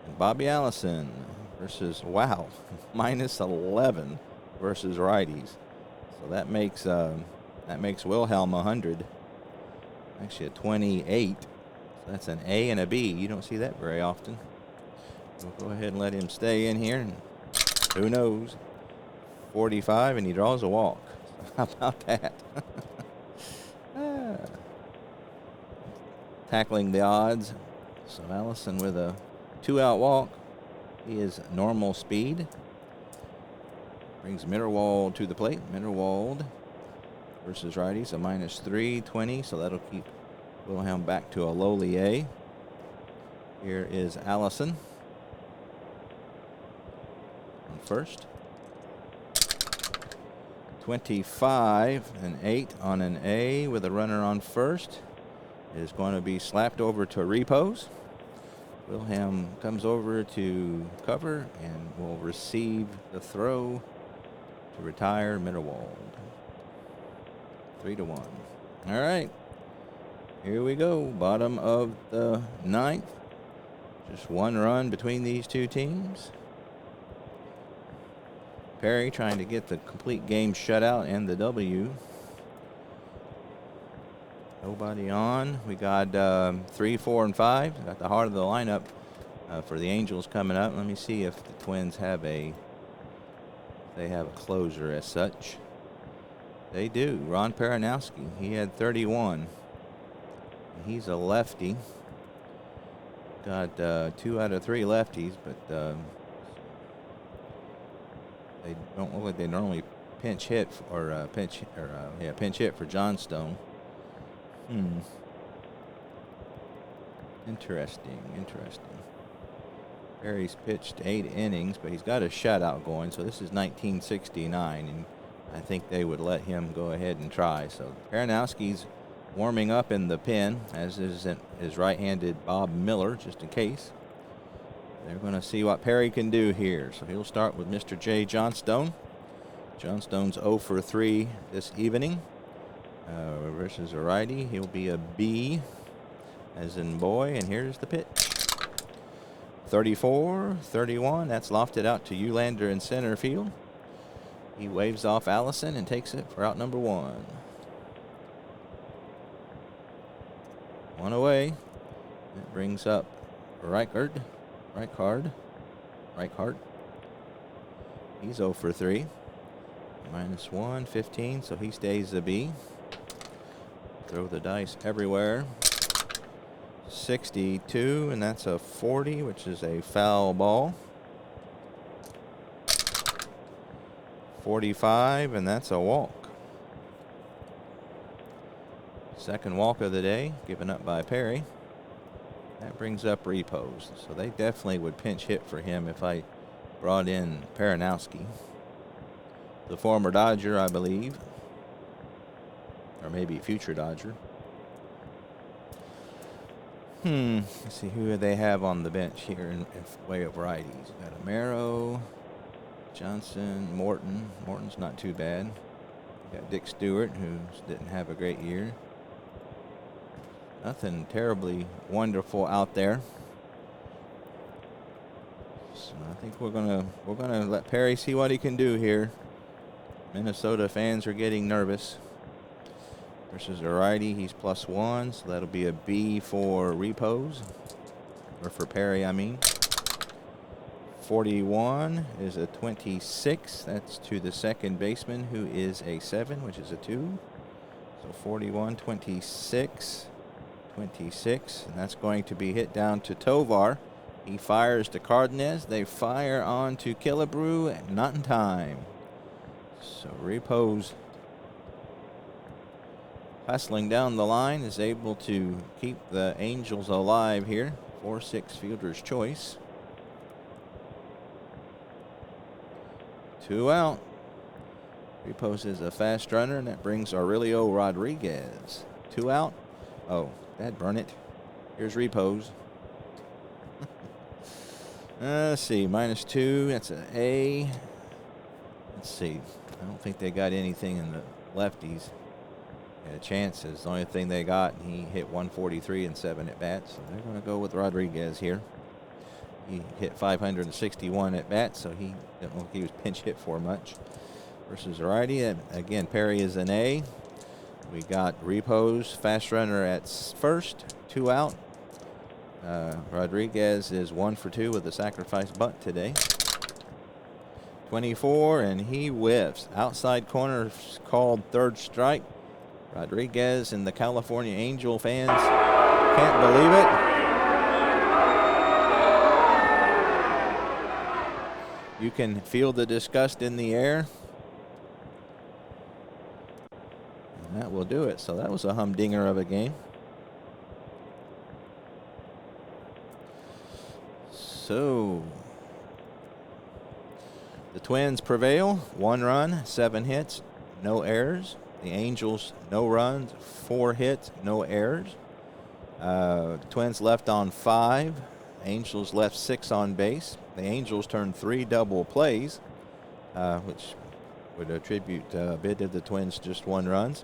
And Bobby Allison versus, wow, minus 11 versus righties. So that makes Wilhelm 100. Actually a 28. So that's an A and a B. You don't see that very often. We'll go ahead and let him stay in here. And who knows? 45, and he draws a walk. How about that? Tackling the odds. So Allison with a 2-out walk. He is normal speed. Brings Mitterwald to the plate. Mitterwald versus righties, a minus 320, so that'll keep Wilhelm back to a lowly A. Here is Allison on first. 25 and 8 on an A with a runner on first. It is going to be slapped over to repose. Wilhelm comes over to cover and will receive the throw to retire Mitterwald. 3-1. All right. Here we go. Bottom of the ninth. Just one run between these two teams. Perry trying to get the complete game shutout and the W. Nobody on. We got 3, 4, and 5. Got the heart of the lineup for the Angels coming up. Let me see if the Twins have a closer as such. They do. Ron Peranowski. He had 31. He's a lefty. Got 2 out of 3 lefties, but they don't look like they normally pinch hit pinch hit for Johnstone. Interesting. Perry's pitched 8 innings, but he's got a shutout going, so this is 1969, and I think they would let him go ahead and try. So Peranowski's warming up in the pen, as is his right-handed Bob Miller, just in case. They're going to see what Perry can do here. So he'll start with Mr. J. Johnstone. Johnstone's 0 for 3 this evening. Versus a righty, he'll be a B, as in boy, and here's the pitch. 34, 31, that's lofted out to Eulander in center field. He waves off Allison and takes it for out number 1. 1 away. That brings up Reichard. He's 0 for 3. Minus 1, 15, so he stays a B. Throw the dice everywhere. 62, and that's a 40, which is a foul ball. 45, and that's a walk. Second walk of the day, given up by Perry. That brings up repose. So they definitely would pinch hit for him if I brought in Peranowski. The former Dodger, I believe. Or maybe future Dodger. Let's see who they have on the bench here in way of righties. You got Amaro, Johnson, Morton. Morton's not too bad. You got Dick Stewart, who didn't have a great year. Nothing terribly wonderful out there. So I think we're gonna let Perry see what he can do here. Minnesota fans are getting nervous. Versus a righty, he's +1, so that'll be a B for repose. Or for Perry, I mean. 41 is a 26. That's to the second baseman, who is a 7, which is a 2. So 41, 26, 26. And that's going to be hit down to Tovar. He fires to Cardenas. They fire on to Killebrew. Not in time. So Repose, hustling down the line, is able to keep the Angels alive here. 4-6 fielder's choice. 2 out. Repose is a fast runner, and that brings Aurelio Rodriguez. 2 out. Oh, that burn it. Here's Repose. Let's see, -2. That's an A. Let's see. I don't think they got anything in the lefties. Chances. The only thing they got, he hit 143 in 7 at bats. So they're going to go with Rodriguez here. He hit 561 at bats, so he didn't look like he was pinch hit for much. Versus righty. And again, Perry is an A. We got Repose, fast runner at first, 2 out. Rodriguez is 1 for 2 with a sacrifice bunt today. 24, and he whiffs. Outside corner called third strike. Rodriguez and the California Angel fans can't believe it. You can feel the disgust in the air. And that will do it. So that was a humdinger of a game. So the Twins prevail. 1 run, 7 hits, no errors. The Angels, no runs, 4 hits, no errors. Twins left on 5. Angels left 6 on base. The Angels turned 3 double plays, which would attribute a bit to the Twins' just 1 runs.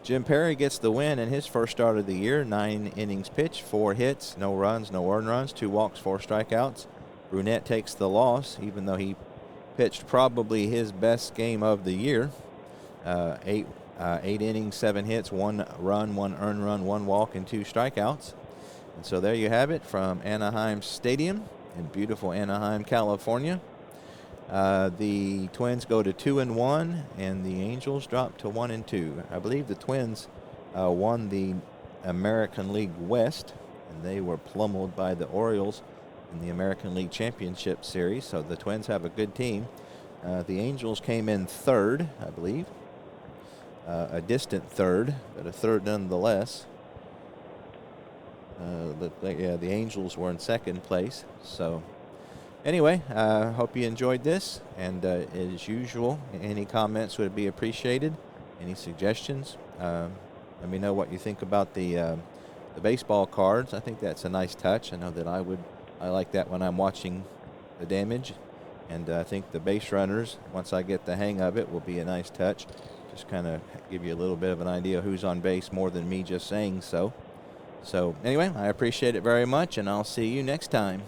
Jim Perry gets the win in his first start of the year. 9 innings pitched, 4 hits, no runs, no earned runs, 2 walks, 4 strikeouts. Brunette takes the loss, even though he pitched probably his best game of the year. 8 innings, 7 hits, 1 run, 1 earned run, 1 walk, and 2 strikeouts. And so there you have it from Anaheim Stadium in beautiful Anaheim, California. The Twins go to 2-1, and the Angels drop to 1-2. I believe the Twins won the American League West, and they were pummeled by the Orioles in the American League Championship Series. So the Twins have a good team. The Angels came in 3rd, I believe. A distant 3rd, but a 3rd nonetheless. The Angels were in 2nd place. So anyway, hope you enjoyed this. And as usual, any comments would be appreciated. Any suggestions? Let me know what you think about the baseball cards. I think that's a nice touch. I know that I like that when I'm watching the damage. And I think the base runners, once I get the hang of it, will be a nice touch. Just kind of give you a little bit of an idea who's on base more than me just saying so. So anyway, I appreciate it very much, and I'll see you next time.